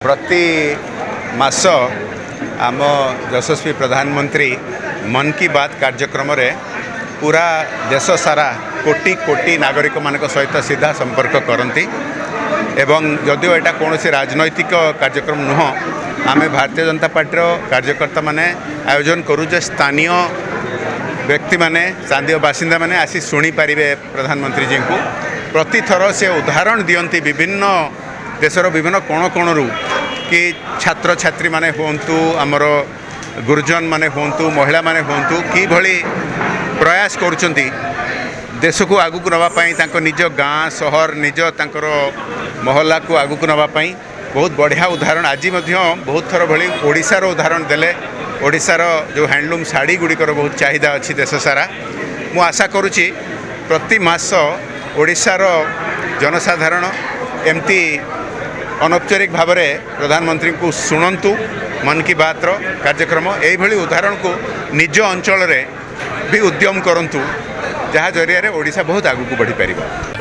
प्रति मास आम यशस्वी प्रधानमंत्री मन की बात कार्यक्रम रे पूरा देश सारा कोटी कोटी नागरिक मान सहित सीधा संपर्क करती एवं जदिव यहाँ कौन राजनैतिक कार्यक्रम नुह आम भारतीय जनता पार्टी कार्यकर्ता माने आयोजन करूचे स्थानीय व्यक्ति माने स्थानीय बासिंदा माने आसी शुणी पारे प्रधानमंत्री जी को प्रति थर से उदाहरण दियंती विभिन्न देशर विभिन्न कोण कोणरू कि छात्र छात्री माने होंतु आमर गुरुजन माने होंतु महिला माने होंतु कि भली प्रयास करुचंती देश को आगु को नवापाई तांको निज गाँ सहर निज तांकर महल्ला को आगु को नवापाई बहुत बढ़िया उदाहरण आज बहुत थर भली ओडिशार उदाहरण देले। ओडिशार जो हैंडलूम शाढ़ी गुड़िकर बहुत चाहिदा अच्छी देश सारा मु आशा करुच्ची प्रति मास ओडिशार जनसाधारण एमती अनौपचारिक भाव में प्रधानमंत्री को शुणु मन की बात कार्यक्रम यही उदाहरण को निज अंचल भी उद्यम करंतु जहाँ जरिया ओडिशा बहुत आगू को बढ़ी पार।